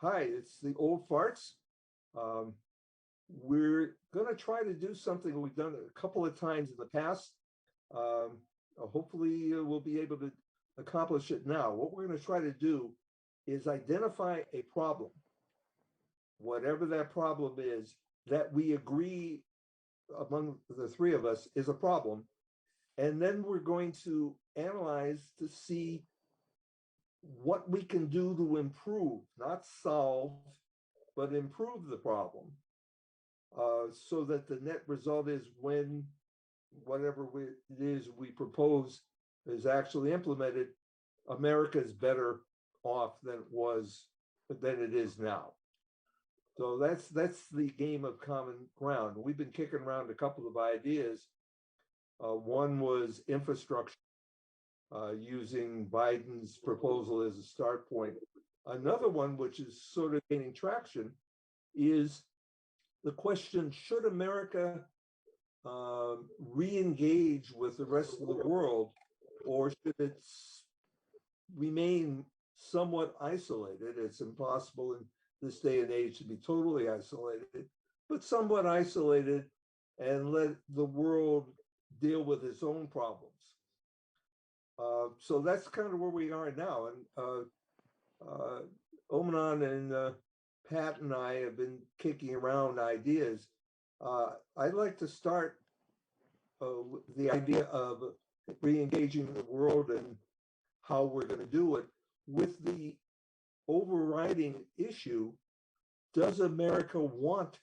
Hi, it's the old farts. Um, we're going to try to do something we've done a couple of times in the past. Um, Hopefully, we'll be able to accomplish it now. What we're going to try to do is identify a problem, whatever that problem is, that we agree among the three of us is a problem. And then we're going to analyze to see what we can do to improve, not solve, but improve the problem. So that the net result is when it is we propose is actually implemented, America is better off than it is now. So that's the game of common ground. We've been kicking around a couple of ideas. One was infrastructure, using Biden's proposal as a start point. Another one, which is sort of gaining traction, is the question: should America re-engage with the rest of the world, or should it remain somewhat isolated? It's impossible in this day and age to be totally isolated, but somewhat isolated, and let the world deal with its own problems. So that's kind of where we are now. And Omanon and Pat and I have been kicking around ideas. I'd like to start the idea of re-engaging the world and how we're going to do it with the overriding issue: does America want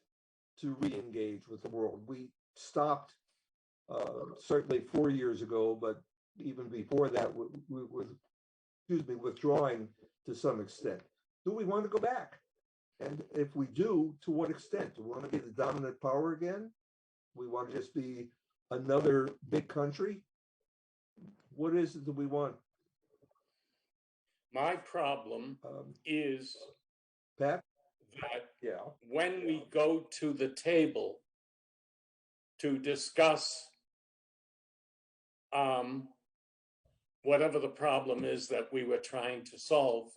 to re-engage with the world? We stopped certainly 4 years ago, but even before that, we were, withdrawing to some extent. Do we want to go back? And if we do, to what extent? Do we want to be the dominant power again? We want to just be another big country? What is it that we want? My problem is Pat? that Yeah. when we go to the table to discuss whatever the problem is that we were trying to solve,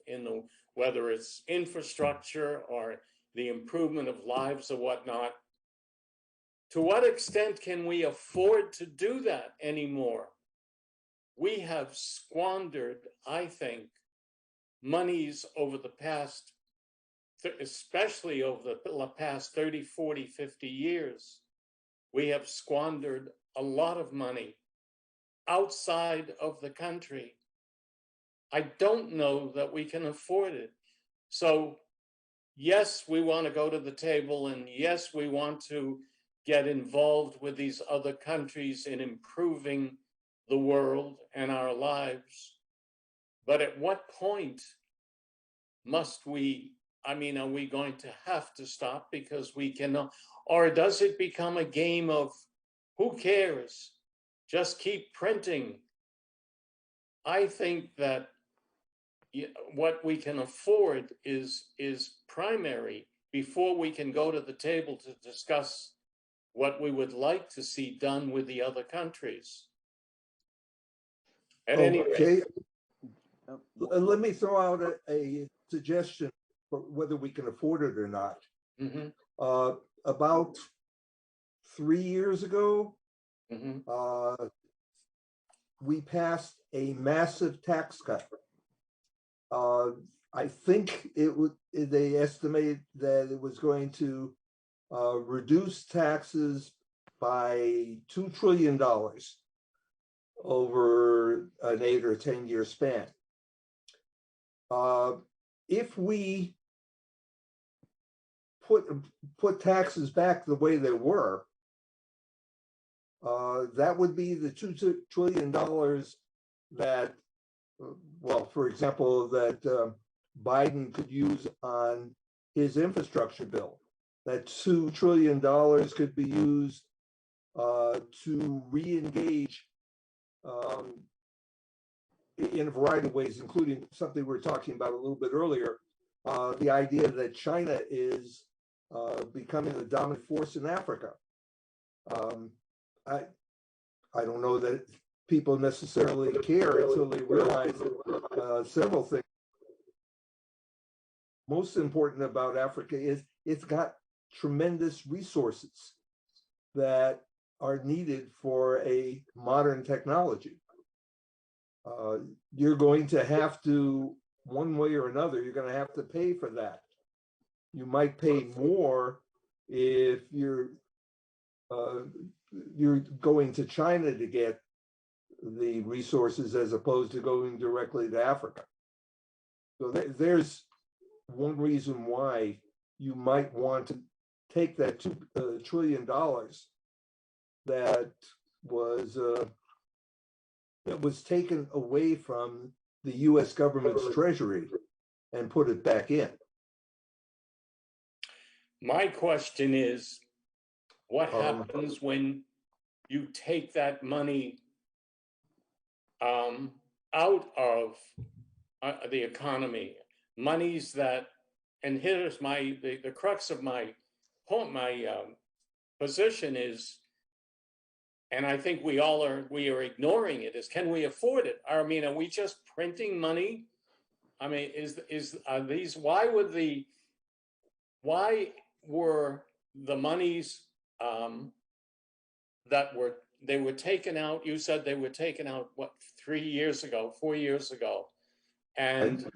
whether it's infrastructure or the improvement of lives or whatnot, to what extent can we afford to do that anymore? We have squandered, I think, monies over the past, especially over the past 30, 40, 50 years. We have squandered a lot of money outside of the country. I don't know that we can afford it. So, yes, we want to go to the table, and yes, we want to get involved with these other countries in improving the world and our lives. But at what point must we, are we going to have to stop because we cannot, or does it become a game of who cares? Just keep printing. I think that what we can afford is primary before we can go to the table to discuss what we would like to see done with the other countries. At any rate, let me throw out a suggestion for whether we can afford it or not. About 3 years ago, we passed a massive tax cut. I think they estimated that it was going to reduce taxes by $2 trillion over an 8 or 10-year span. If we put taxes back the way they were, that would be the $2 trillion that, well, for example, that Biden could use on his infrastructure bill. That $2 trillion could be used to re-engage in a variety of ways, including something we were talking about a little bit earlier, the idea that China is becoming the dominant force in Africa. I don't know that people necessarily care until they realize several things. most important about Africa is it's got tremendous resources that are needed for a modern technology. You're going to have to, one way or another, you're going to have to pay for that. You might pay more if you're going to China to get the resources as opposed to going directly to Africa. So there's one reason why you might want to take that $2 trillion that was taken away from the U.S. government's treasury and put it back in. My question is, what happens when you take that money out of the economy? Monies that, and here's the crux of my point, my position is, and I think we are ignoring it, is can we afford it? I mean, are we just printing money? I mean, are these, why were the monies that they were taken out? You said they were taken out, what, 4 years ago, and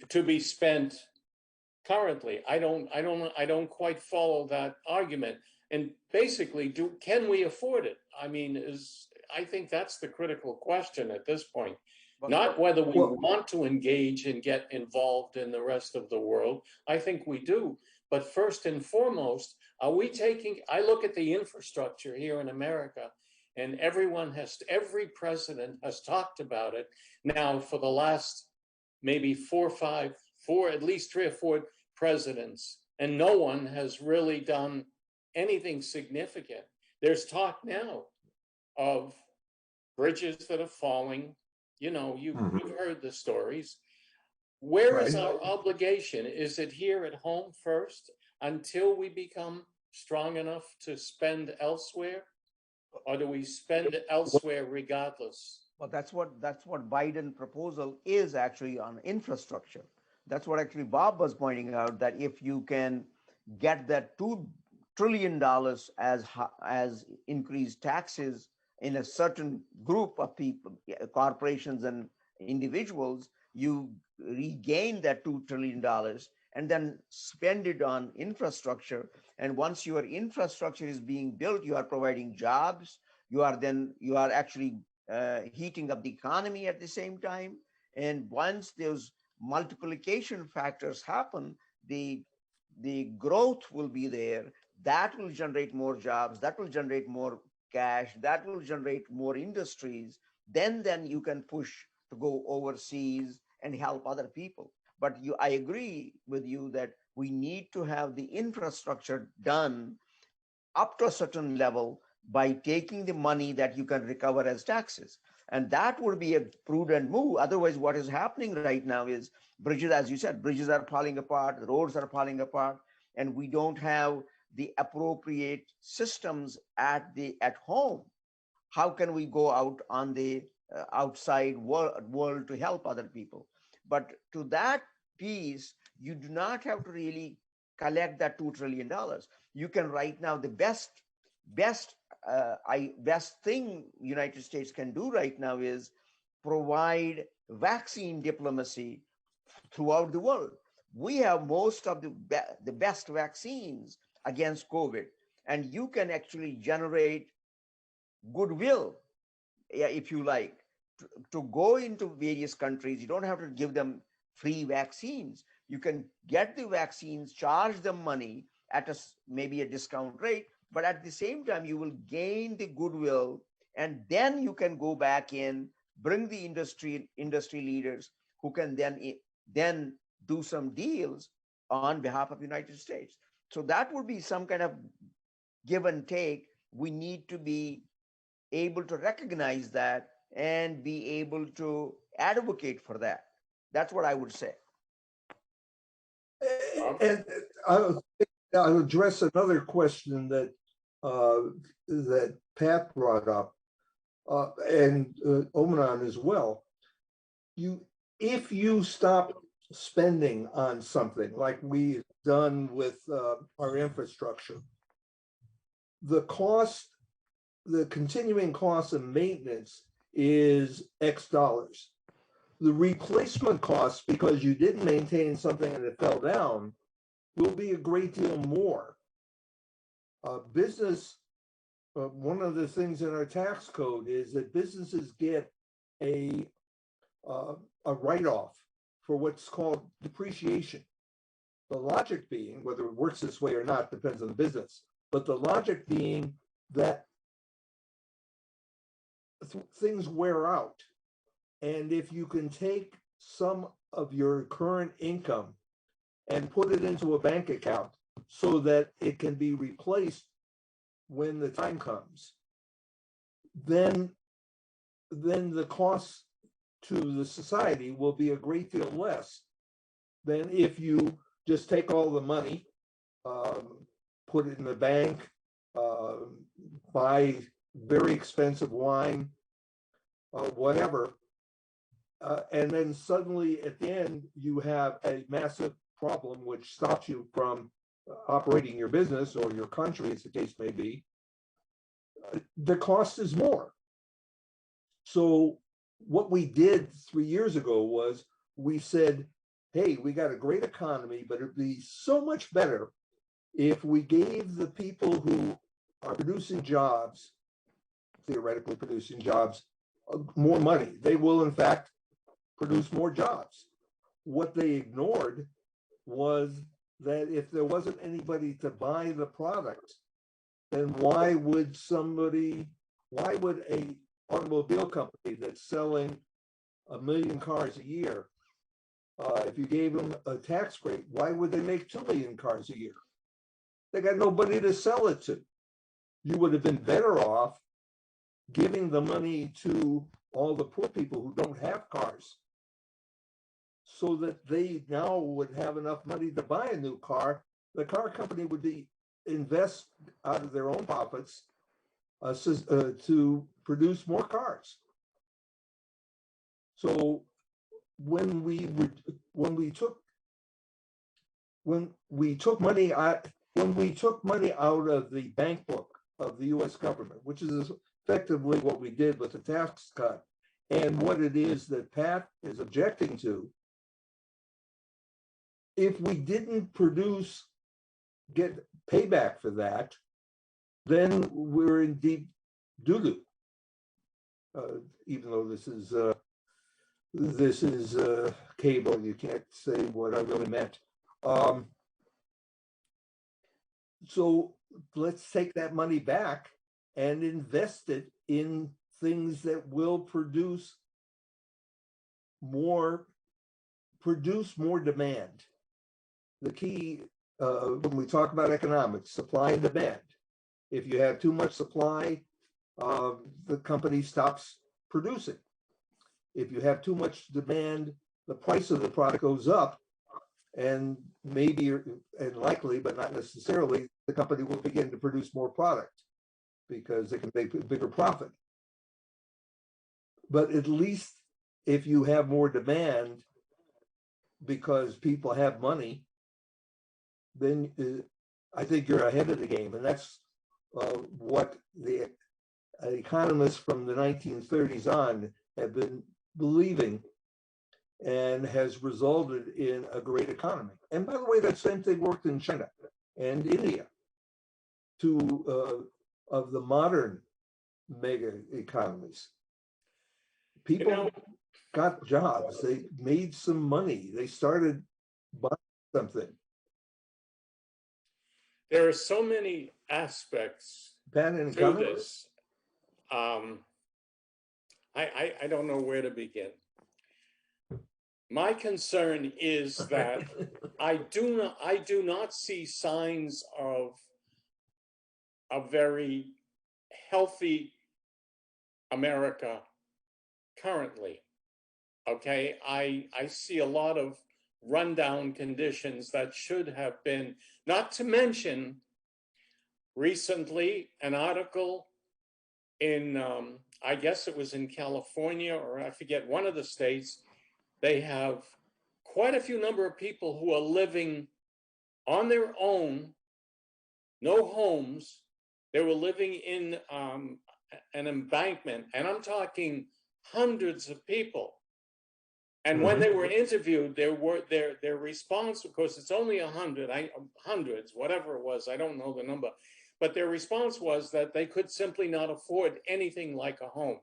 to be spent currently? I don't quite follow that argument. And basically, can we afford it? I mean, I think that's the critical question at this point. Not whether we want to engage and get involved in the rest of the world. I think we do. But first and foremost, are we taking, I look at the infrastructure here in America, and every president has talked about it now for the last maybe at least 3 or 4 presidents, and no one has really done anything significant. There's talk now of bridges that are falling. You know, you've heard the stories. Where is our obligation? Is it here at home first until we become strong enough to spend elsewhere? Or do we spend elsewhere regardless? Well, that's what Biden proposal is actually on infrastructure. That's what actually Bob was pointing out, that if you can get that $2 trillion as increased taxes in a certain group of people, corporations and individuals, you regain that $2 trillion and then spend it on infrastructure. And once your infrastructure is being built, you are providing jobs. You are actually heating up the economy at the same time. And once those multiplication factors happen, the growth will be there. That will generate more jobs. That will generate more cash. That will generate more industries. Then you can push to go overseas and help other people. But I agree with you that we need to have the infrastructure done up to a certain level by taking the money that you can recover as taxes. And that would be a prudent move. Otherwise, what is happening right now is bridges, as you said, bridges are falling apart, roads are falling apart, and we don't have the appropriate systems at home. How can we go out on the outside world to help other people? But to that piece, you do not have to really collect that $2 trillion. You can right now, the best thing United States can do right now is provide vaccine diplomacy throughout the world. We have most of the best vaccines against COVID, and you can actually generate goodwill, if you like, to go into various countries. You don't have to give them free vaccines. You can get the vaccines, charge them money at maybe a discount rate, but at the same time, you will gain the goodwill, and then you can go back in, bring the industry leaders who can then do some deals on behalf of the United States. So that would be some kind of give and take. We need to be able to recognize that and be able to advocate for that. That's what I would say. And I'll address another question that Pat brought up, and Omanon as well. If you stop spending on something like we've done with our infrastructure, the cost, the continuing cost of maintenance is X dollars. The replacement cost, because you didn't maintain something and it fell down, will be a great deal more. Business, one of the things in our tax code is that businesses get a write-off for what's called depreciation. The logic being, whether it works this way or not, depends on the business, but the logic being that things wear out. And if you can take some of your current income and put it into a bank account so that it can be replaced when the time comes, then the cost to the society will be a great deal less than if you just take all the money, put it in the bank, buy very expensive wine, whatever, and then suddenly at the end you have a massive problem which stops you from operating your business or your country, as the case may be. The cost is more. So what we did 3 years ago was we said, hey, we got a great economy, but it'd be so much better if we gave the people who are producing jobs, theoretically producing jobs, more money. They will, in fact, produce more jobs. What they ignored was that if there wasn't anybody to buy the product, then why would a automobile company that's selling 1 million cars a year, if you gave them a tax rate, why would they make 2 million cars a year? They got nobody to sell it to. You would have been better off giving the money to all the poor people who don't have cars, so that they now would have enough money to buy a new car. The car company would invest out of their own profits to produce more cars. So when we took money out of the bank book of the U.S. government, which is effectively what we did with the tax cut, and what it is that Pat is objecting to, if we didn't get payback for that, then we're in deep doo-doo. Even though this is cable, you can't say what I really meant. So let's take that money back and invest it in things that will produce more demand. The key, when we talk about economics, supply and demand. If you have too much supply, the company stops producing. If you have too much demand, the price of the product goes up, and maybe and likely, but not necessarily, the company will begin to produce more product because they can make a bigger profit. But at least if you have more demand because people have money, then I think you're ahead of the game. And that's what the economists from the 1930s on have been believing, and has resulted in a great economy. And by the way, that same thing worked in China and India, two of the modern mega economies. People got jobs, they made some money, they started buying something. There are so many aspects to this. I don't know where to begin. My concern is that I do not see signs of a very healthy America currently. Okay, I see a lot of rundown conditions that should have been, not to mention recently an article in, I guess it was in California, or I forget, one of the states. They have quite a few number of people who are living on their own, no homes. They were living in an embankment, and I'm talking hundreds of people. And when they were interviewed, their response, of course, it's only 100, hundreds, whatever it was, I don't know the number, but their response was that they could simply not afford anything like a home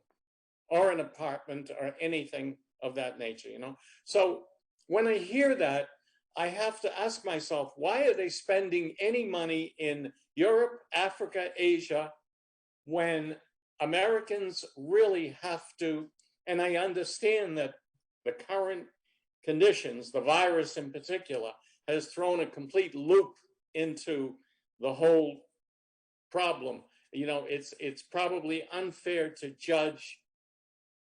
or an apartment or anything of that nature, you know? So when I hear that, I have to ask myself, why are they spending any money in Europe, Africa, Asia, when Americans really have to? And I understand that the current conditions, the virus in particular, has thrown a complete loop into the whole problem. You know, it's probably unfair to judge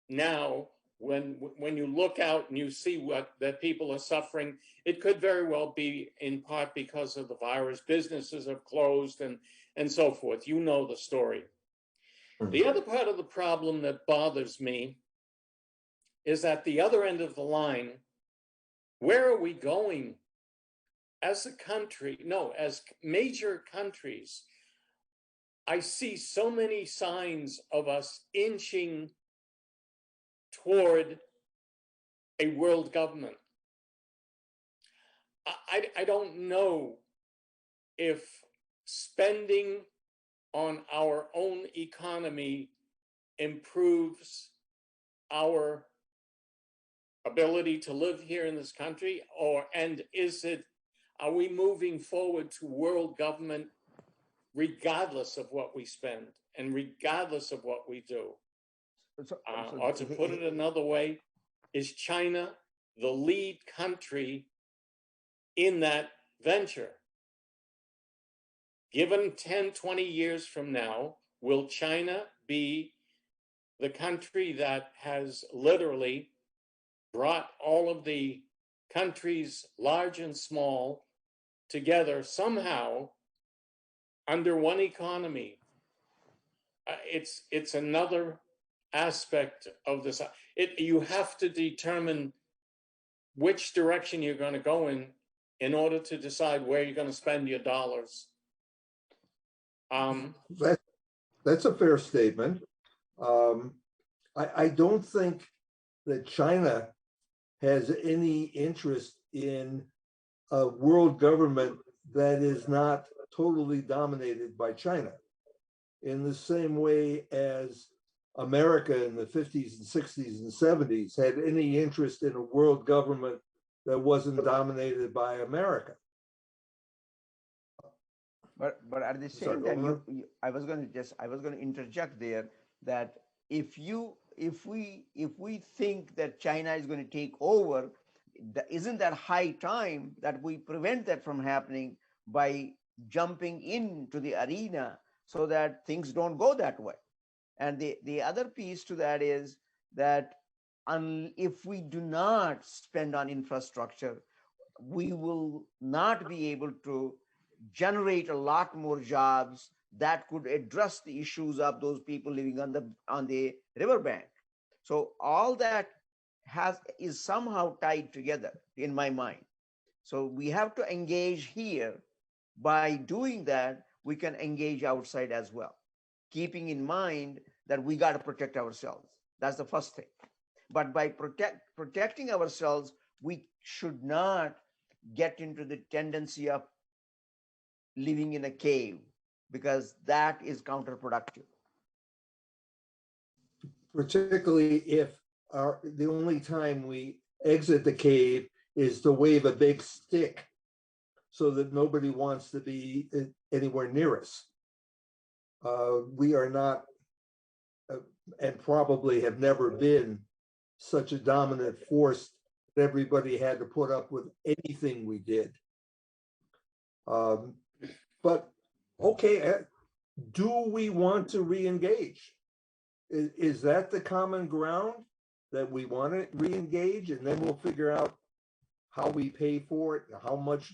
now when you look out and you see what that people are suffering. It could very well be in part because of the virus. Businesses have closed and so forth. You know the story. The other part of the problem that bothers me is at the other end of the line. Where are we going as a country? No, as major countries. I see so many signs of us inching toward a world government. I don't know if spending on our own economy improves our ability to live here in this country, and are we moving forward to world government regardless of what we spend and regardless of what we do? Or to put it another way, is China the lead country in that venture? Given 10, 20 years from now, will China be the country that has literally brought all of the countries, large and small, together somehow under one economy? It's another aspect of this. You have to determine which direction you're going to go in order to decide where you're going to spend your dollars. That's a fair statement. I don't think that China has any interest in a world government that is not totally dominated by China, in the same way as America in the 50s and 60s and 70s had any interest in a world government that wasn't dominated by America. But at the same time, I was going to interject there that if we think that China is going to take over, isn't that high time that we prevent that from happening by jumping into the arena so that things don't go that way? And the other piece to that is that if we do not spend on infrastructure, we will not be able to generate a lot more jobs that could address the issues of those people living on the riverbank. So all that is somehow tied together in my mind. So we have to engage here. By doing that, we can engage outside as well, keeping in mind that we got to protect ourselves. That's the first thing. But by protecting ourselves, we should not get into the tendency of living in a cave, because that is counterproductive. Particularly if the only time we exit the cave is to wave a big stick so that nobody wants to be anywhere near us. We are not, and probably have never been, such a dominant force that everybody had to put up with anything we did. But okay, do we want to re-engage? Is that the common ground, that we want to re-engage, and then we'll figure out how we pay for it, how much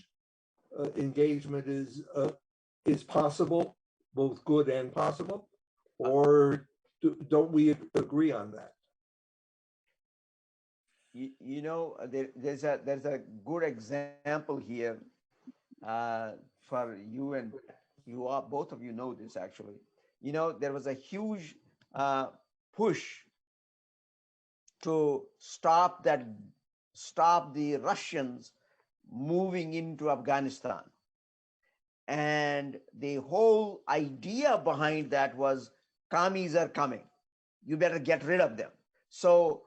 engagement is possible, both good and possible, or don't we agree on that? there's a good example here for you, and you are both of you know this actually. There was a huge uh, push to stop the Russians moving into Afghanistan. And the whole idea behind that was commies are coming. You better get rid of them. So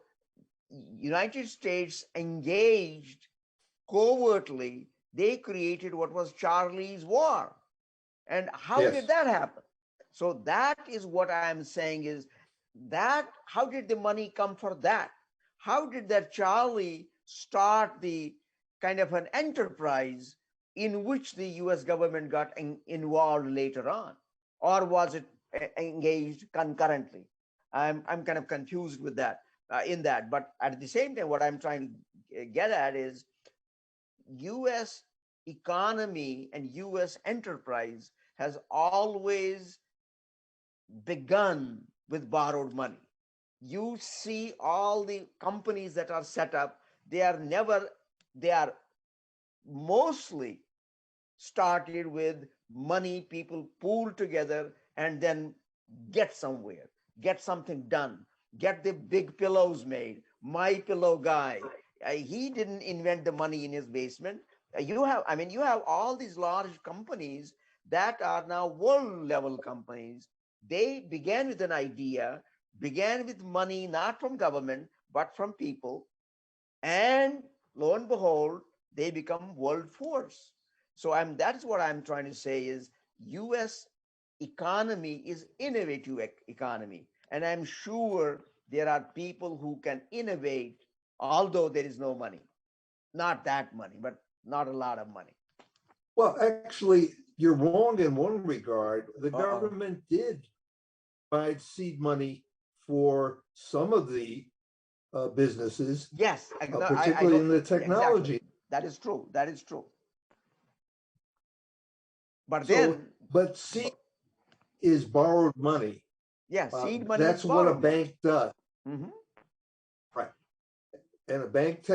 United States engaged covertly. They created what was Charlie's War. And how Yes. did that happen? So that is what I'm saying is that how did the money come for that? How did that Charlie start the kind of an enterprise in which the US government got involved later on? Or was it engaged concurrently? I'm kind of confused with that, in that. But at the same time, what I'm trying to get at is US economy and US enterprise has always begun with borrowed money. You see all the companies that are set up, they are mostly started with money people pool together and then get somewhere, get something done, get the big pillows made. My Pillow guy, he didn't invent the money in his basement. You have all these large companies that are now world level companies. They began with an idea, began with money not from government but from people, and lo and behold, they become world force. So that's what I'm trying to say is US economy is innovative economy, and I'm sure there are people who can innovate, although there is no money, not that money, but not a lot of money. Well, actually, you're wrong in one regard. The Uh-oh. government did provide seed money for some of the businesses, Yes, I particularly don't in the exactly. technology. That is true. That is true. But So, then, but seed is borrowed money. yeah, seed money is That's what a borrowed money. bank does, Mhm. right? And a bank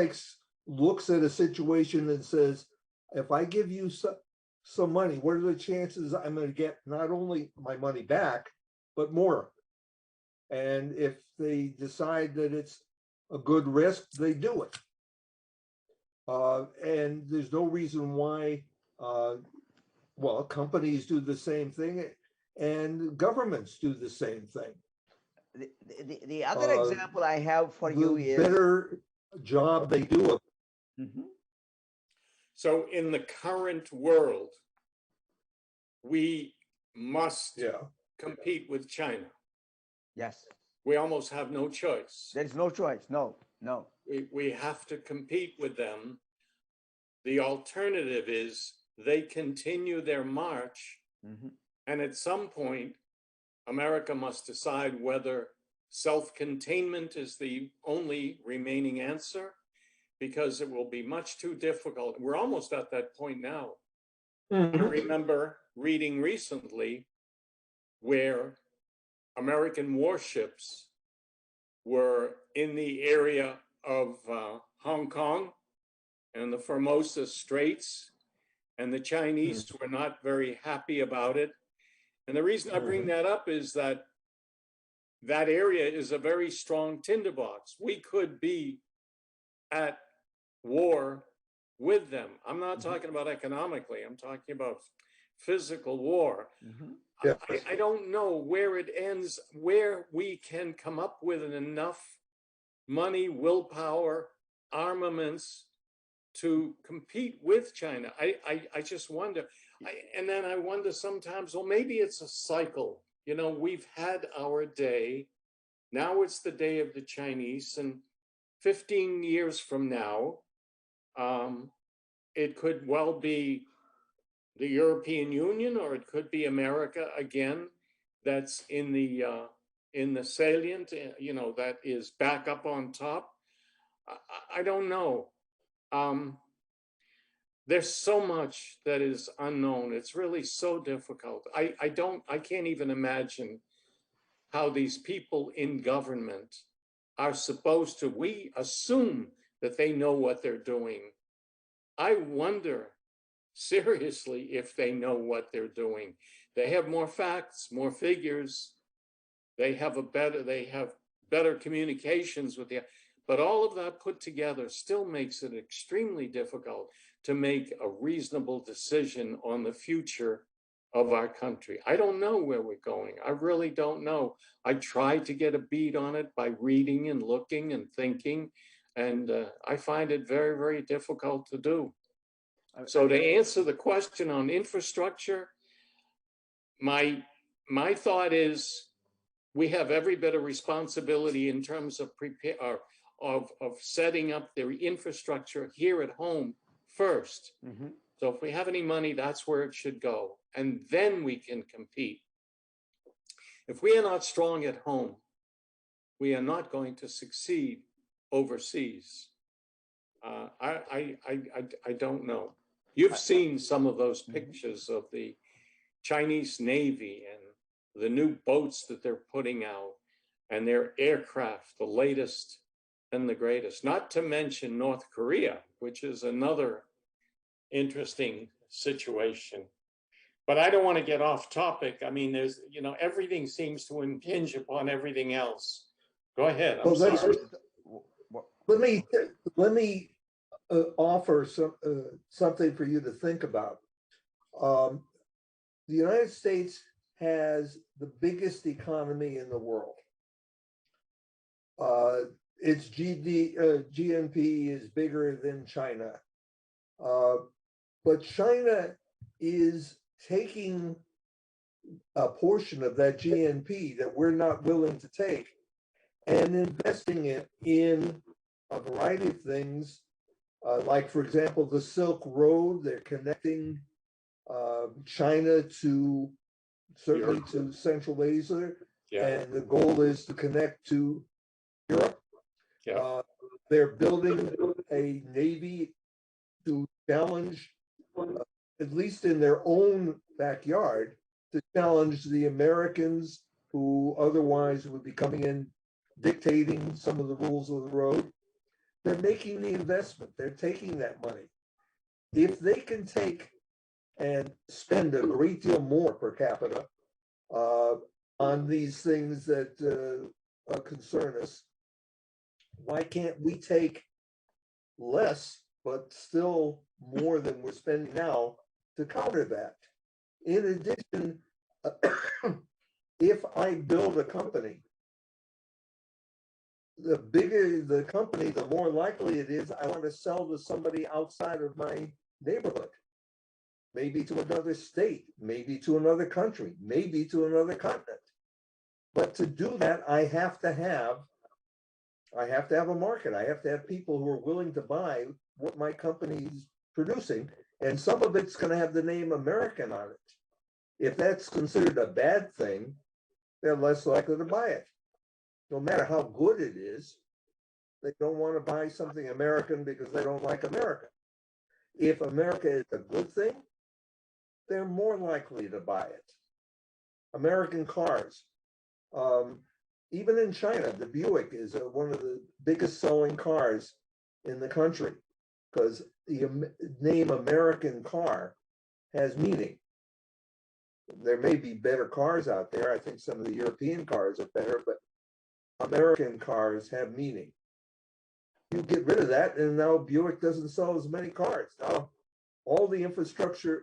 looks at a situation and says, if I give you some money, what are the chances I'm going to get not only my money back, but more? And if they decide that it's a good risk, they do it. And there's no reason why, well, companies do the same thing and governments do the same thing. The other example I have for you The is better job they do. Mhm. So in the current world, we must Yeah. compete with China. Yes, We almost have no choice. there is no choice. No, no. We have to compete with them. The alternative is they continue their march, Mhm. and at some point, America must decide whether self-containment is the only remaining answer, because it will be much too difficult. We're almost at that point now. I remember reading recently where American warships were in the area of Hong Kong and the Formosa Straits, and the Chinese were not very happy about it. And the reason I bring that up is that that area is a very strong tinderbox. We could be at war with them. I'm not talking about economically, I'm talking about physical war. Yes. I don't know where it ends, where we can come up with enough money, willpower, armaments to compete with China. I just wonder. And then I wonder sometimes, well, maybe it's a cycle. You know, we've had our day. Now it's the day of the Chinese. And 15 years from now, it could well be the European Union, or it could be America again that's in the salient, you know, that is back up on top. I don't know. There's so much that is unknown. It's really so difficult. I can't even imagine how these people in government are supposed to, we assume that they know what they're doing. I wonder seriously if they know what they're doing. They have more facts, more figures. They have better communications with the, but all of that put together still makes it extremely difficult to make a reasonable decision on the future of our country. I don't know where we're going. I really don't know. I tried to get a beat on it by reading and looking and thinking, and I find it very, very difficult to do. So to answer the question on infrastructure, my thought is we have every bit of responsibility in terms of setting up the infrastructure here at home first. Mm-hmm. So if we have any money, that's where it should go. And then we can compete. If we are not strong at home, we are not going to succeed overseas. I don't know. You've seen some of those pictures of the Chinese Navy and the new boats that they're putting out and their aircraft, the latest and the greatest, not to mention North Korea, which is another interesting situation. But I don't want to get off topic. I mean, there's, everything seems to impinge upon everything else. Go ahead. I'm sorry. Let me offer something for you to think about. The United States has the biggest economy in the world. Its GNP is bigger than China. But China is taking a portion of that GNP that we're not willing to take and investing it in a variety of things. Like, for example, the Silk Road, they're connecting China to certainly to Central Asia, and the goal is to connect to Europe. They're building a navy to challenge, at least in their own backyard, to challenge the Americans who otherwise would be coming in dictating some of the rules of the road. They're making the investment. They're taking that money. If they can take and spend a great deal more per capita on these things that concern us, why can't we take less, but still more than we're spending now to counter that? In addition, if I build a company, the bigger the company, the more likely it is I want to sell to somebody outside of my neighborhood, maybe to another state, maybe to another country, maybe to another continent. But to do that, I have to have a market. I have to have people who are willing to buy what my company's producing, and some of it's going to have the name American on it. If that's considered a bad thing, they're less likely to buy it. No matter how good it is, they don't want to buy something American because they don't like America. If America is a good thing, they're more likely to buy it. American cars. Even in China, the Buick is one of the biggest selling cars in the country because the name American car has meaning. There may be better cars out there. I think some of the European cars are better, but American cars have meaning. You get rid of that, and now Buick doesn't sell as many cars. Now, all the infrastructure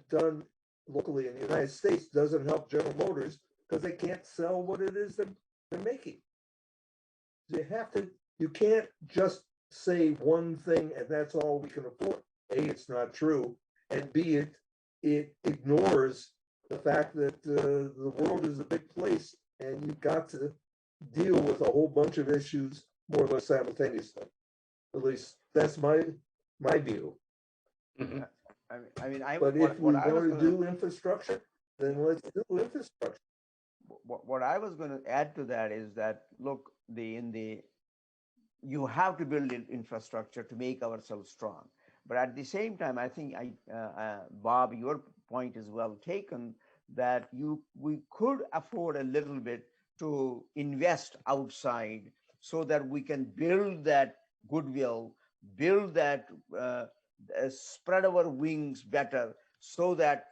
done locally in the United States doesn't help General Motors because they can't sell what it is that they're making. You can't just say one thing and that's all we can afford. A, it's not true, and B, it ignores the fact that the world is a big place and you've got to deal with a whole bunch of issues more or less simultaneously. At least that's my view. Mm-hmm. But if we want to do infrastructure, then let's do infrastructure. What I was going to add to that is that, look, you have to build infrastructure to make ourselves strong. But at the same time, I think, Bob, your point is well taken, that we could afford a little bit to invest outside so that we can build that goodwill, build that, spread our wings better, so that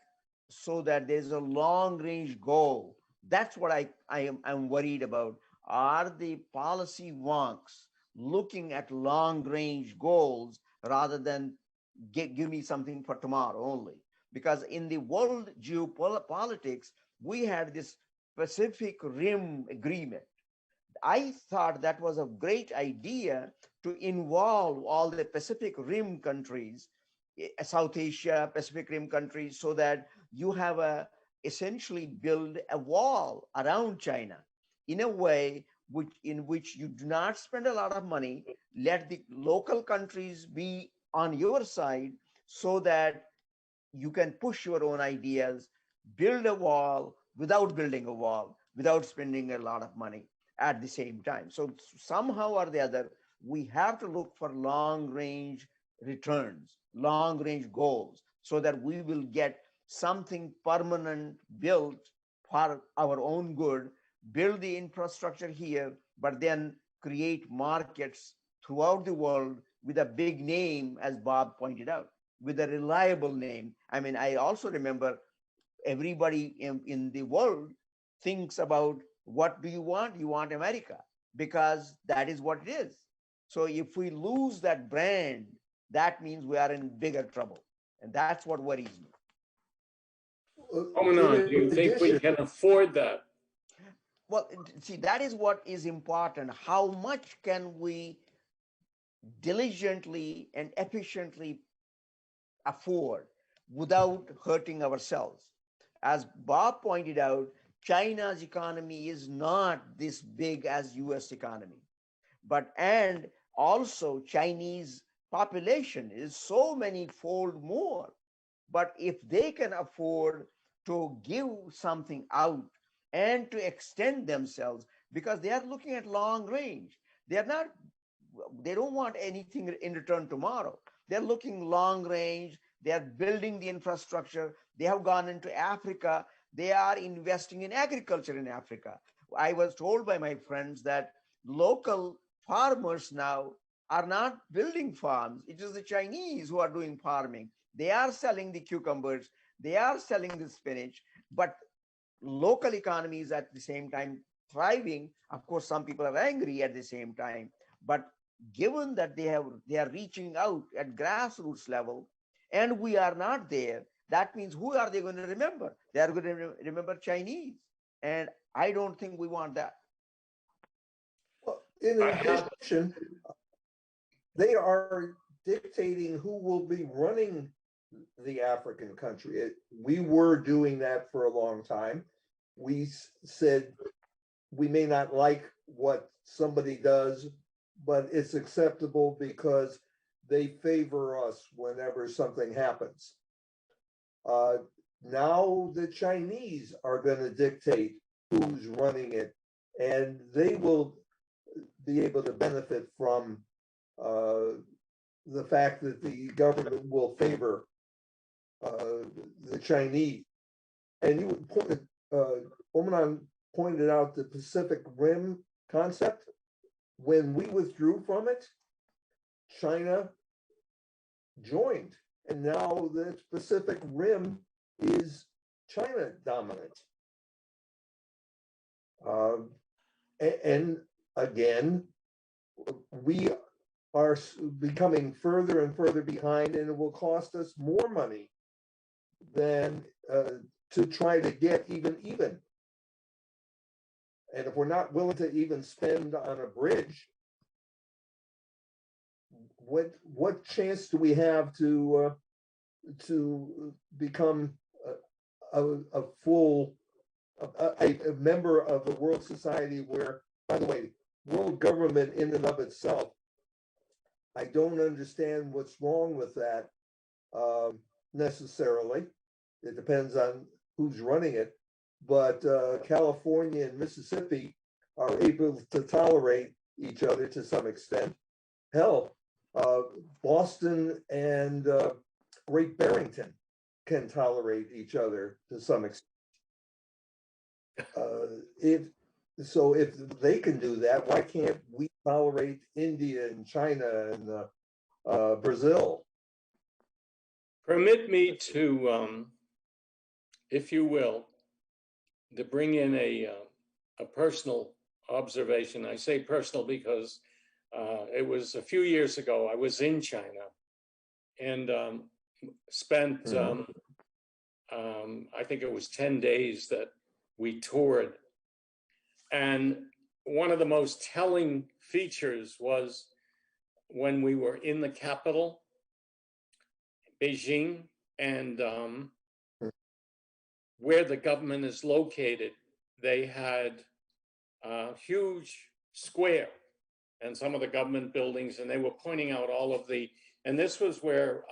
there's a long range goal. That's what I'm worried about. Are the policy wonks looking at long range goals rather than give me something for tomorrow only? Because in the world geopolitics, we had this Pacific Rim Agreement. I thought that was a great idea to involve all the Pacific Rim countries, South Asia, Pacific Rim countries, so that you have a essentially build a wall around China in a way in which you do not spend a lot of money, let the local countries be on your side so that you can push your own ideas, build a wall without building a wall, without spending a lot of money at the same time. So somehow or the other, we have to look for long range returns, long range goals, so that we will get something permanent built for our own good, build the infrastructure here, but then create markets throughout the world with a big name, as Bob pointed out, with a reliable name. I mean, I also remember everybody in the world thinks about, what do you want? You want America, because that is what it is. So if we lose that brand, that means we are in bigger trouble. And that's what worries me. Do you think we can afford that? Well, see, that is what is important. How much can we diligently and efficiently afford without hurting ourselves? As Bob pointed out, China's economy is not this big as US economy, and also Chinese population is so many fold more. But if they can afford to give something out and to extend themselves, because they are looking at long range, they don't want anything in return tomorrow. They're looking long range. They are building the infrastructure. They have gone into Africa. They are investing in agriculture in Africa. I was told by my friends that local farmers now are not building farms. It is the Chinese who are doing farming. They are selling the cucumbers. They are selling the spinach, but local economies at the same time thriving. Of course, some people are angry at the same time, but given that they are reaching out at grassroots level, and we are not there, that means who are they going to remember? They are going to remember Chinese, and I don't think we want that. Well, in addition, they are dictating who will be running the African country. We were doing that for a long time. We said we may not like what somebody does, but it's acceptable because they favor us whenever something happens. Now the Chinese are going to dictate who's running it, and they will be able to benefit from the fact that the government will favor the Chinese. And you Omanon pointed out the Pacific Rim concept. When we withdrew from it, China joined, and now the Pacific Rim is China dominant. And again, we are becoming further and further behind, and it will cost us more money than to try to get even. And if we're not willing to even spend on a bridge, what chance do we have to become a full a member of the world society? Where, by the way, world government in and of itself, I don't understand what's wrong with that necessarily. It depends on who's running it. But California and Mississippi are able to tolerate each other to some extent. Hell, Boston and Great Barrington can tolerate each other to some extent. If they can do that, why can't we tolerate India and China and Brazil. Permit me to, if you will, to bring in a personal observation. I say personal because it was a few years ago. I was in China and spent, I think it was 10 days that we toured. And one of the most telling features was when we were in the capital, Beijing, and where the government is located, they had a huge square and some of the government buildings, and they were pointing out all of the, and this was where,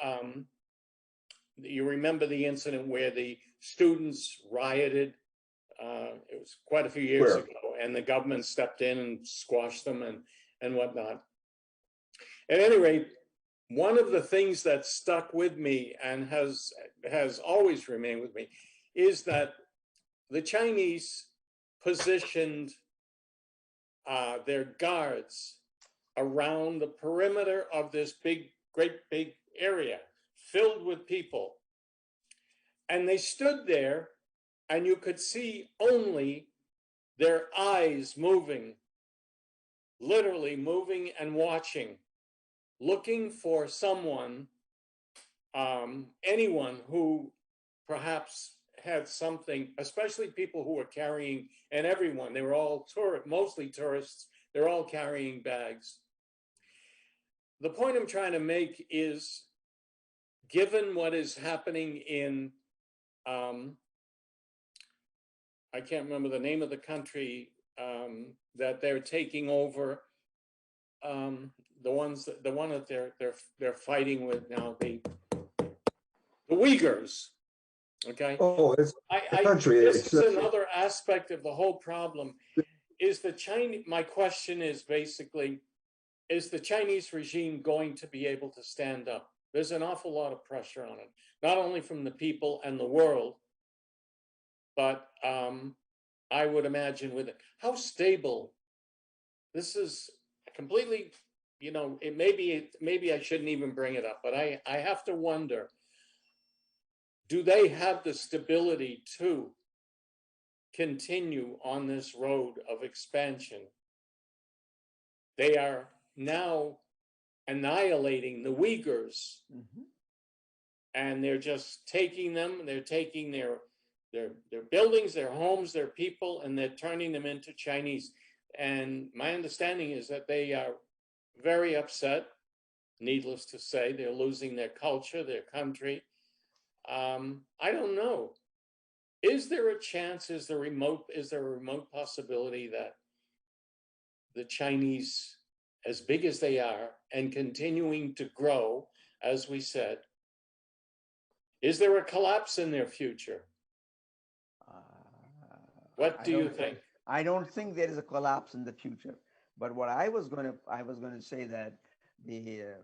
you remember the incident where the students rioted. It was quite a few years ago, and the government stepped in and squashed them and whatnot. At any rate, one of the things that stuck with me and has always remained with me is that the Chinese positioned their guards around the perimeter of this great big area filled with people. And they stood there and you could see only their eyes moving, literally moving and watching, looking for someone, anyone who perhaps had something, especially people who were carrying, and everyone, they were all mostly tourists, they're all carrying bags. The point I'm trying to make is, given what is happening in, I can't remember the name of the country that they're taking over, the one that they're fighting with now, the Uyghurs. Okay. Oh, it's a country. This is another aspect of the whole problem. Is the Chinese? My question is basically, is the Chinese regime going to be able to stand up? There's an awful lot of pressure on it, not only from the people and the world, but I would imagine with it. How stable? This is completely, you know, it maybe I shouldn't even bring it up, but I have to wonder, do they have the stability to continue on this road of expansion? They are now annihilating the Uyghurs, and they're just taking them, they're taking their buildings, their homes, their people, and they're turning them into Chinese. And my understanding is that they are very upset. Needless to say, they're losing their culture, their country. I don't know. Is there a chance, is there a remote possibility that the Chinese, as big as they are and continuing to grow, as we said, is there a collapse in their future? What do you think? I don't think there is a collapse in the future. But what I was going to say that the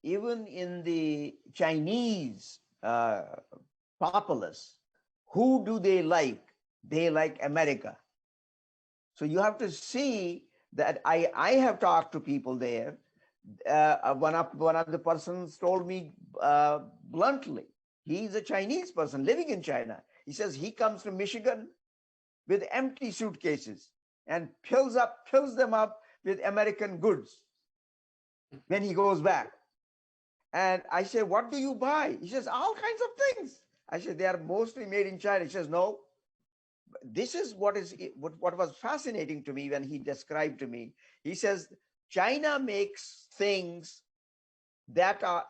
even in the Chinese populace, who do they like? They like America. So you have to see that I have talked to people there. One of the persons told me bluntly, he's a Chinese person living in China. He says he comes to Michigan with empty suitcases and fills them up with American goods when he goes back. And I say, what do you buy? He says, all kinds of things. I said, they are mostly made in China. He says, no. This is what was fascinating to me when he described to me. He says, China makes things that are,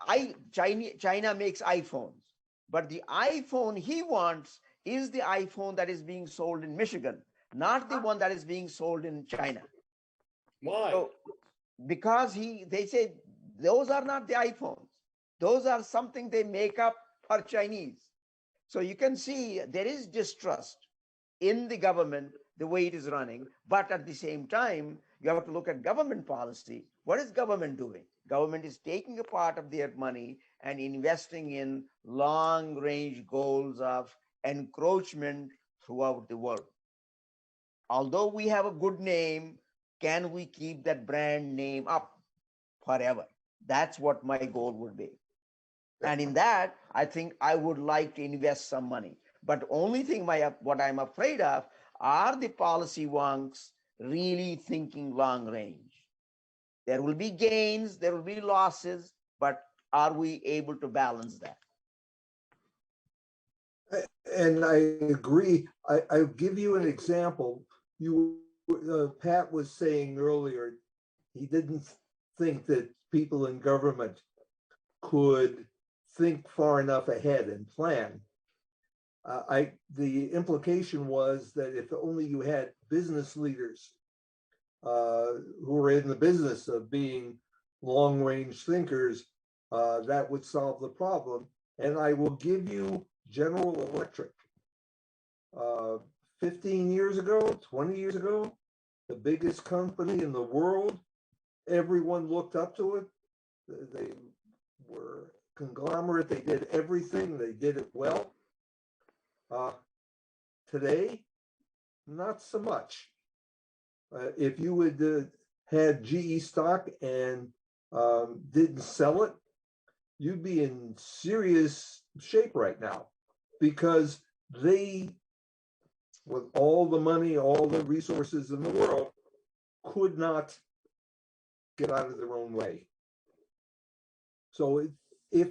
China makes iPhones, but the iPhone he wants is the iPhone that is being sold in Michigan, not the one that is being sold in China. Why? So, because they say those are not the iPhones. Those are something they make up for Chinese. So you can see there is distrust in the government, the way it is running. But at the same time, you have to look at government policy. What is government doing? Government is taking a part of their money and investing in long-range goals of encroachment throughout the world. although we have a good name, can we keep that brand name up forever? That's what my goal would be. And in that, I think I would like to invest some money. But only thing what I'm afraid of are the policy wonks really thinking long range. There will be gains, there will be losses, but are we able to balance that? And I agree. I'll give you an example. Pat was saying earlier, he didn't think that people in government could think far enough ahead and plan. The implication was that if only you had business leaders who were in the business of being long-range thinkers, that would solve the problem. And I will give you General Electric. 15 years ago, 20 years ago, the biggest company in the world, everyone looked up to it. They were conglomerate, they did everything, they did it well. Today, not so much. If you would had GE stock and didn't sell it, you'd be in serious shape right now, because they, with all the money, all the resources in the world, could not get out of their own way. So if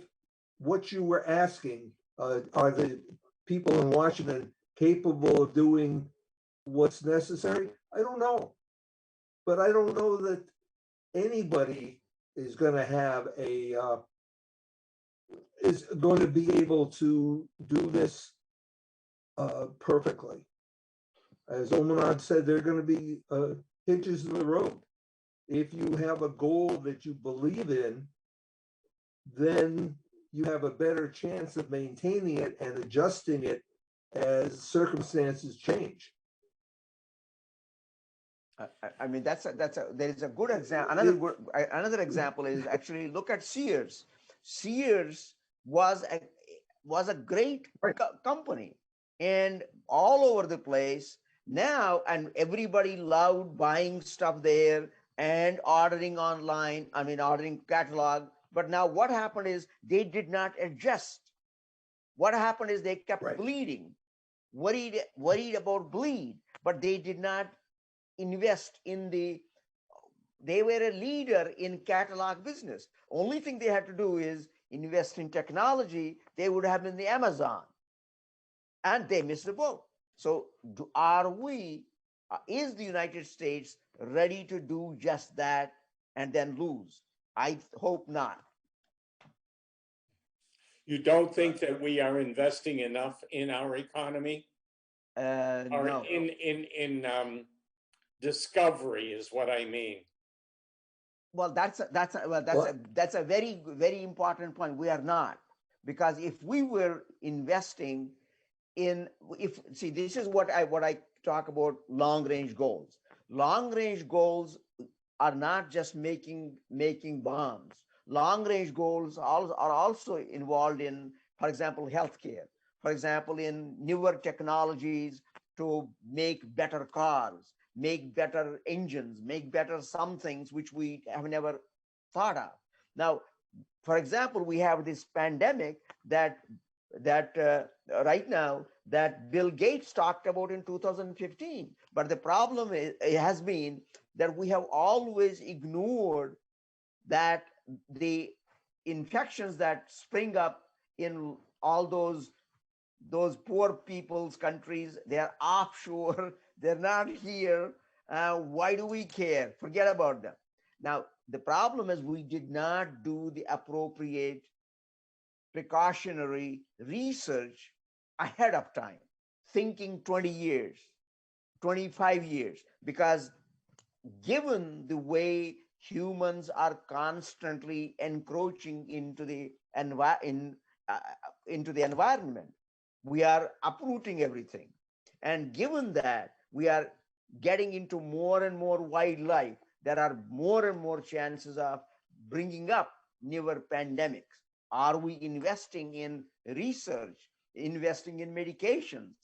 what you were asking, are the people in Washington capable of doing what's necessary? I don't know. But I don't know that anybody is going to have is going to be able to do this perfectly. As Omanad said, there are going to be hitches in the road. If you have a goal that you believe in, then you have a better chance of maintaining it and adjusting it as circumstances change. I mean, there is a good example. Another example is actually look at Sears. Sears was a great company, and all over the place now, and everybody loved buying stuff there and ordering online. I mean, ordering catalog. But now what happened is they did not adjust. What happened is they kept bleeding, worried about bleed, but they did not invest in they were a leader in catalog business. Only thing they had to do is invest in technology. They would have been the Amazon, and they missed the boat. So is the United States ready to do just that and then lose? I hope not. You don't think that we are investing enough in our economy? Or No. in discovery is what I mean. Well, that's a very, very important point. We are not, because if we were investing see, this is what I talk about long range goals. Long range goals are not just making bombs. Long range goals are also involved in, for example, healthcare. For example, in newer technologies to make better cars, make better engines, make better some things which we have never thought of. Now, for example, we have this pandemic that right now that Bill Gates talked about in 2015. But the problem has been that we have always ignored that the infections that spring up in all those poor people's countries, they're offshore, they're not here. Why do we care? Forget about them. Now, the problem is we did not do the appropriate precautionary research ahead of time, thinking 20 years, 25 years, because given the way humans are constantly encroaching into the environment, we are uprooting everything. And given that we are getting into more and more wildlife, there are more and more chances of bringing up newer pandemics. Are we investing in research, investing in medications,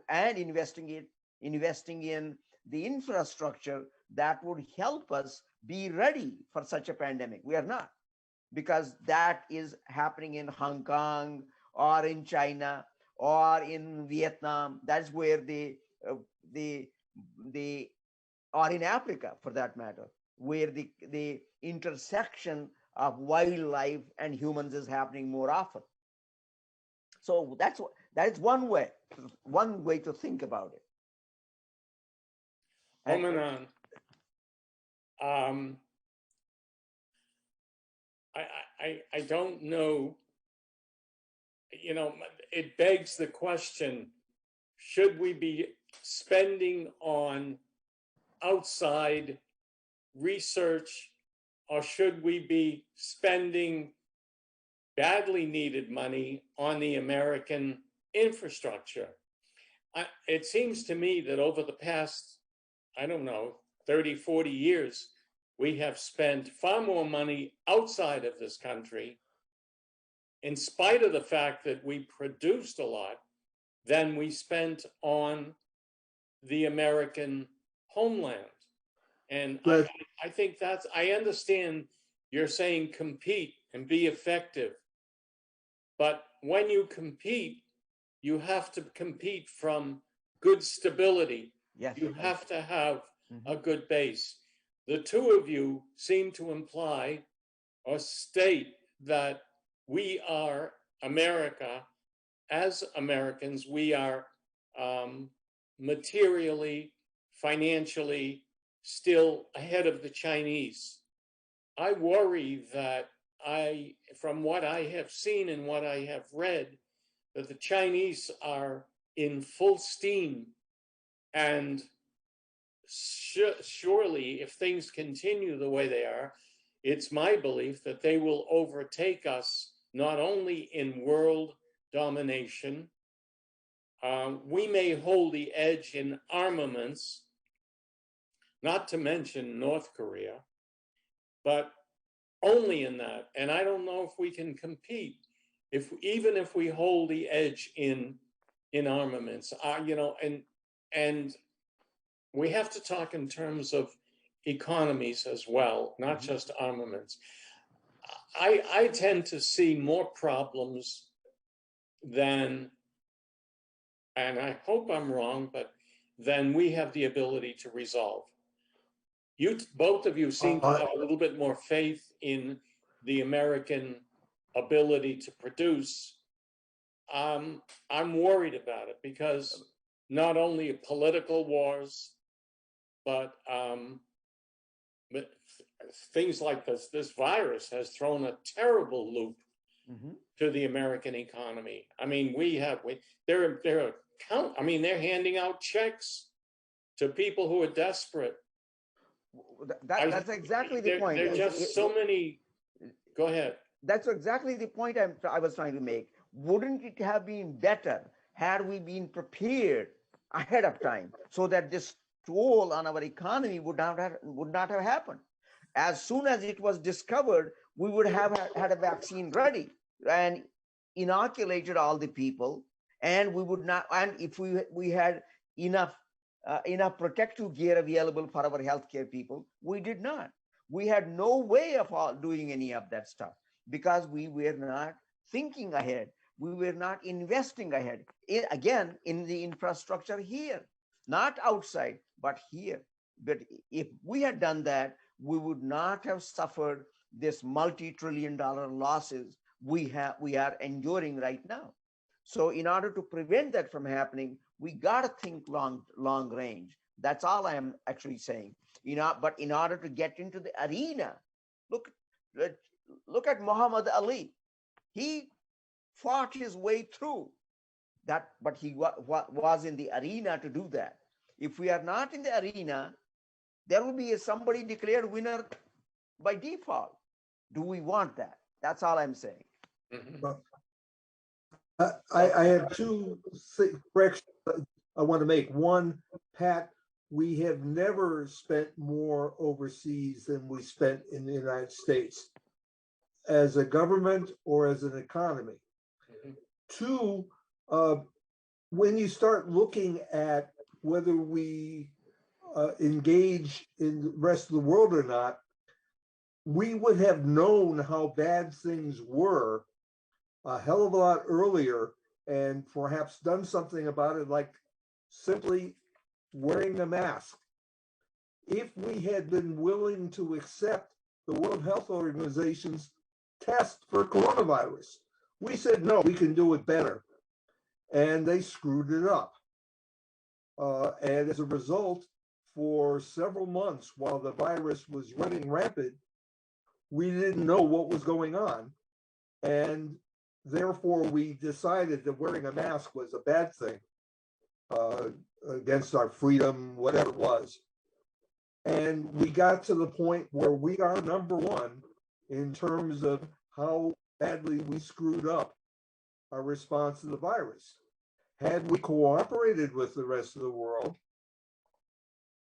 and investing in the infrastructure that would help us be ready for such a pandemic. We are not, because that is happening in Hong Kong or in China or in Vietnam. That's where the or in Africa for that matter, where the intersection of wildlife and humans is happening more often. So that is one way to think about it. Omanan, I don't know, it begs the question, should we be spending on outside research, or should we be spending badly needed money on the American infrastructure? It seems to me that over the past, 30, 40 years, we have spent far more money outside of this country, in spite of the fact that we produced a lot, than we spent on the American homeland. And I think I understand you're saying compete and be effective. But when you compete, you have to compete from good stability. Yes. You have to have a good base. The two of you seem to imply or state that we are America. As Americans, we are materially, financially still ahead of the Chinese. I worry that from what I have seen and what I have read, that the Chinese are in full steam, and surely if things continue the way they are, it's my belief that they will overtake us not only in world domination, we may hold the edge in armaments, not to mention North Korea, but only in that. And I don't know if we can compete even if we hold the edge in armaments, and we have to talk in terms of economies as well, not just armaments. I tend to see more problems than, and I hope I'm wrong, but then we have the ability to resolve. Both of you seem to have a little bit more faith in the American ability to produce. I'm worried about it, because not only political wars, but things like this virus has thrown a terrible loop to the American economy. I mean, they're handing out checks to people who are desperate. That's exactly the point. There are just so many. Go ahead. That's exactly the point I was trying to make. Wouldn't it have been better had we been prepared ahead of time, so that this toll on our economy would not have happened? As soon as it was discovered, we would have had a vaccine ready and inoculated all the people, and we would not. And if we had enough protective gear available for our healthcare people, we did not. We had no way of doing any of that stuff, because we were not thinking ahead. We were not investing ahead, again, in the infrastructure here, not outside, but here. But if we had done that, we would not have suffered this multi-trillion-dollar losses we are enduring right now. So in order to prevent that from happening, we got to think long range. That's all I am actually saying. But in order to get into the arena, look at Muhammad Ali. He fought his way through that, but he was in the arena to do that. If we are not in the arena, there will be somebody declared winner by default. Do we want that? That's all I'm saying. I have two corrections I want to make. One, Pat, we have never spent more overseas than we spent in the United States, as a government or as an economy. Two, when you start looking at whether we engage in the rest of the world or not, we would have known how bad things were a hell of a lot earlier and perhaps done something about it, like simply wearing a mask. If we had been willing to accept the World Health Organization's test for coronavirus, we said, no, we can do it better. And they screwed it up. And as a result, for several months while the virus was running rampant, we didn't know what was going on. And therefore, we decided that wearing a mask was a bad thing against our freedom, whatever it was. And we got to the point where we are number one in terms of how badly we screwed up our response to the virus. Had we cooperated with the rest of the world,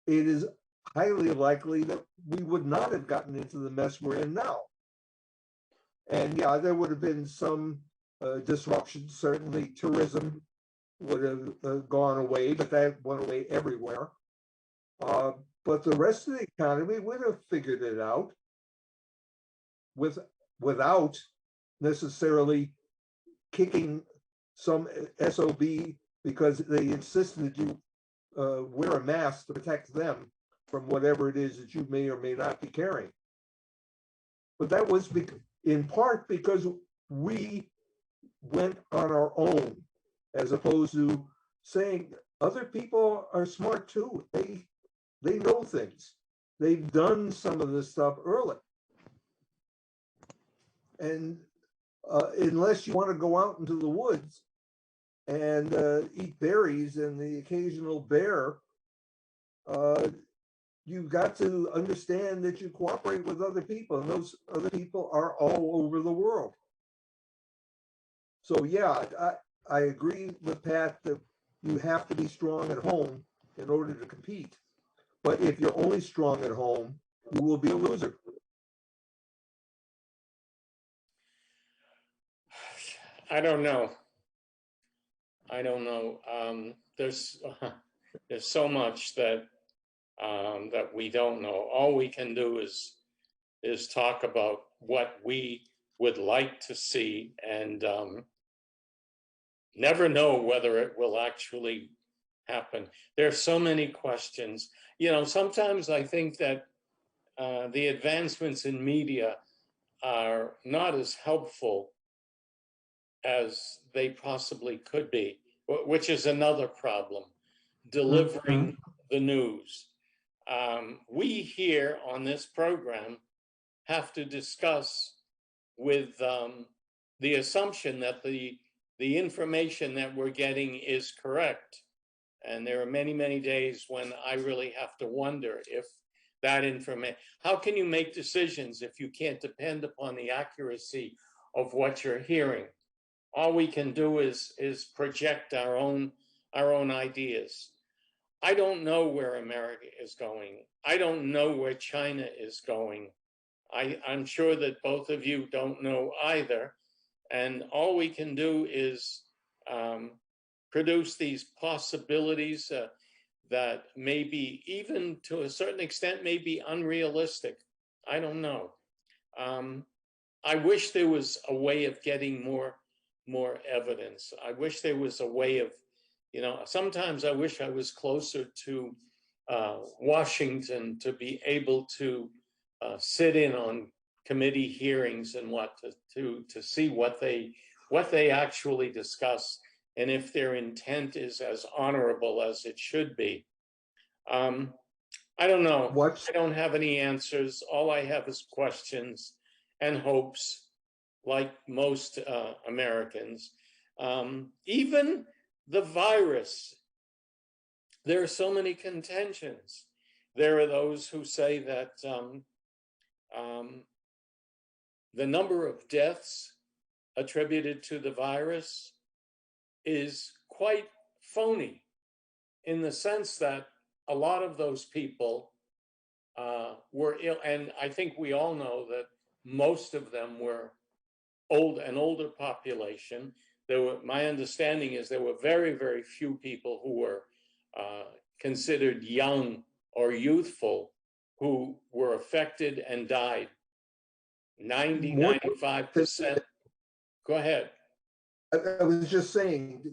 it is highly likely that we would not have gotten into the mess we're in now. And yeah, there would have been some disruption. Certainly tourism would have gone away, but that went away everywhere. But the rest of the economy would have figured it out without necessarily kicking some SOB because they insisted you wear a mask to protect them from whatever it is that you may or may not be carrying. But that was in part because we went on our own, as opposed to saying other people are smart too. They know things. They've done some of this stuff early. And unless you want to go out into the woods and eat berries and the occasional bear, you've got to understand that you cooperate with other people, and those other people are all over the world. So yeah, I agree with Pat that you have to be strong at home in order to compete. But if you're only strong at home, you will be a loser. I don't know. There's so much that that we don't know. All we can do is talk about what we would like to see, and never know whether it will actually happen. There's so many questions. Sometimes I think that the advancements in media are not as helpful as they possibly could be, which is another problem, delivering the news. We here on this program have to discuss with the assumption that the information that we're getting is correct. And there are many, many days when I really have to wonder if that information, how can you make decisions if you can't depend upon the accuracy of what you're hearing? All we can do is project our own ideas. I don't know where America is going. I don't know where China is going. I'm sure that both of you don't know either. And all we can do is produce these possibilities that may be, even to a certain extent, may be unrealistic. I don't know. I wish there was a way of getting more evidence. I wish there was a way of, sometimes I wish I was closer to Washington to be able to sit in on committee hearings and to see what they actually discuss, and if their intent is as honorable as it should be. I don't know. I don't have any answers. All I have is questions and hopes, like most Americans. Even the virus, there are so many contentions. There are those who say that the number of deaths attributed to the virus is quite phony, in the sense that a lot of those people were ill. And I think we all know that most of them were an older population. My understanding is there were very, very few people who were considered young or youthful who were affected and died. 90, More- 95%. Go ahead. I was just saying,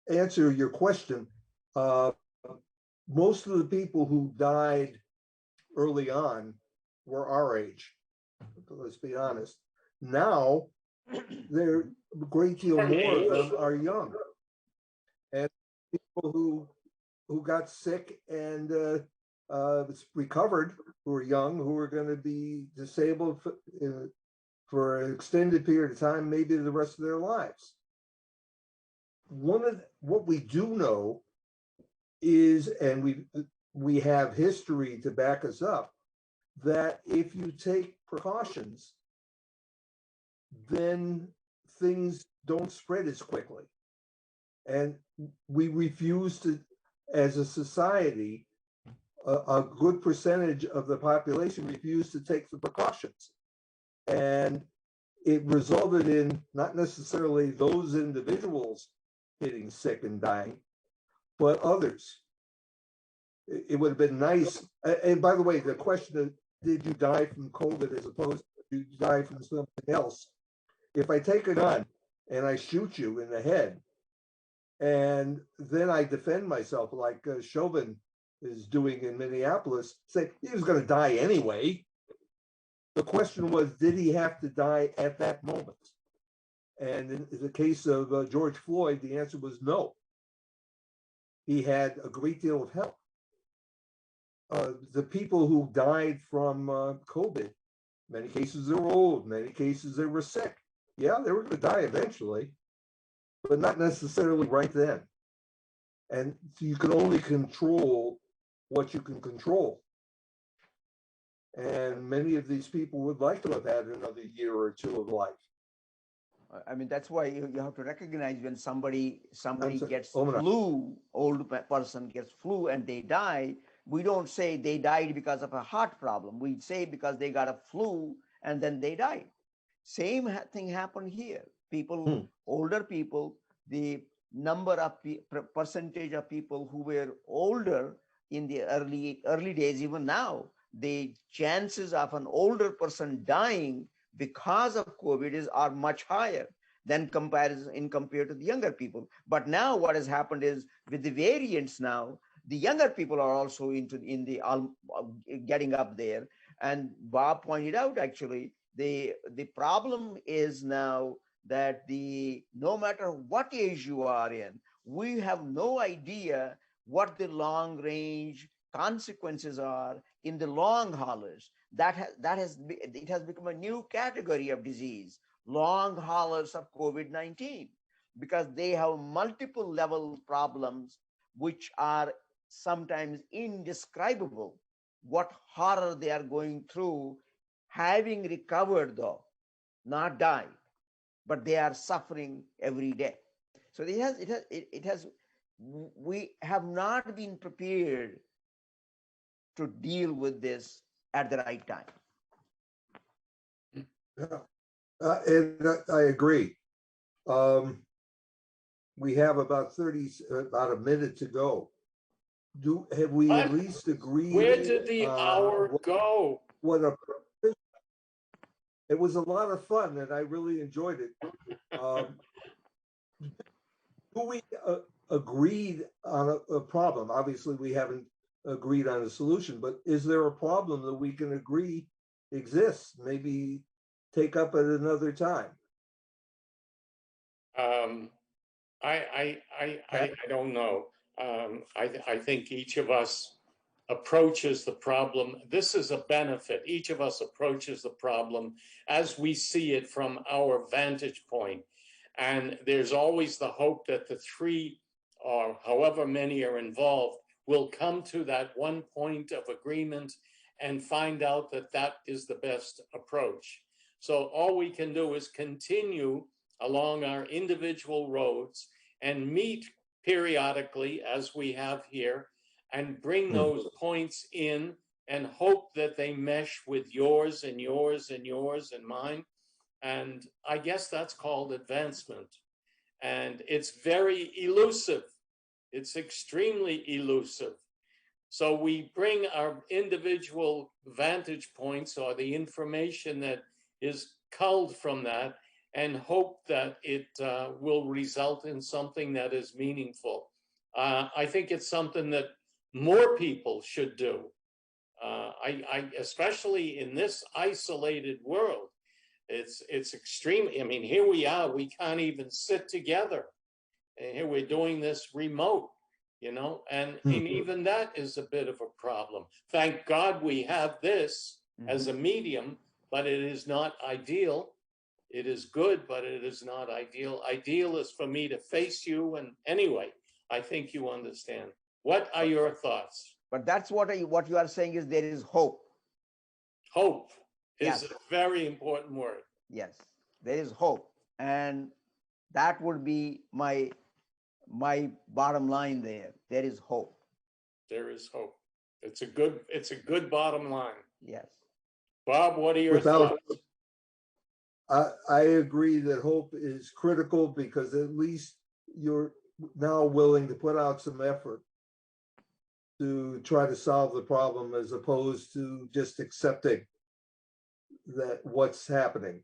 answer your question. Most of the people who died early on were our age. Let's be honest. Now, there a great deal more of them are young, and people who got sick and recovered, who are young, who are going to be disabled for an extended period of time, maybe the rest of their lives. What we do know is, and we have history to back us up, that if you take precautions, then things don't spread as quickly. And we refuse to, as a society, a good percentage of the population refused to take the precautions. And it resulted in not necessarily those individuals getting sick and dying, but others. It would have been nice. And by the way, the question of did you die from COVID as opposed to did you die from something else? If I take a gun and I shoot you in the head, and then I defend myself like Chauvin is doing in Minneapolis, say he was going to die anyway. The question was, did he have to die at that moment? And in the case of George Floyd, the answer was no. He had a great deal of help. The people who died from COVID, many cases they were old, many cases they were sick. Yeah, they were going to die eventually, but not necessarily right then. And so you can only control what you can control. And many of these people would like to have had another year or two of life. I mean, that's why you have to recognize when somebody gets no. flu, old person gets flu and they die, we don't say they died because of a heart problem. We say because they got a flu and then they died. Same thing happened here. People, older people, the number of percentage of people who were older in the early days, even now, the chances of an older person dying because of COVID are much higher than compared to the younger people. But now what has happened is with the variants now, the younger people are also getting up there. And Bob pointed out, actually, the problem is now that no matter what age you are in, we have no idea what the long range consequences are in the long haulers. It has become a new category of disease, long haulers of COVID-19, because they have multiple level problems which are sometimes indescribable. What horror they are going through, having recovered though, not died, but they are suffering every day. So we have not been prepared to deal with this at the right time. Yeah, and I agree. We have about a minute to go. Have we at least agreed? Where did the hour go? It was a lot of fun, and I really enjoyed it. Do we agreed on a problem? Obviously, we haven't agreed on a solution, but is there a problem that we can agree exists? Maybe take up at another time. I don't know. I think each of us approaches the problem. This is a benefit. Each of us approaches the problem as we see it from our vantage point. And there's always the hope that the three, or however many are involved, will come to that one point of agreement and find out that that is the best approach. So all we can do is continue along our individual roads and meet periodically, as we have here, and bring those points in and hope that they mesh with yours and yours and yours and mine. And I guess that's called advancement. And it's very elusive. It's extremely elusive. So we bring our individual vantage points or the information that is culled from that and hope that it will result in something that is meaningful. I think it's something that more people should do. Especially in this isolated world, it's extreme. I mean, here we are, we can't even sit together. And here we're doing this remote, and even that is a bit of a problem. Thank God we have this as a medium, but it is not ideal. It is good, but it is not ideal. Ideal is for me to face you. And anyway, I think you understand. What are your thoughts? But that's what you are saying is there is hope. Hope is Yes. a very important word. Yes, there is hope. And that would be my bottom line there. There is hope. There is hope. It's a good bottom line. Yes. Bob, what are your thoughts? I agree that hope is critical because at least you're now willing to put out some effort to try to solve the problem as opposed to just accepting that what's happening.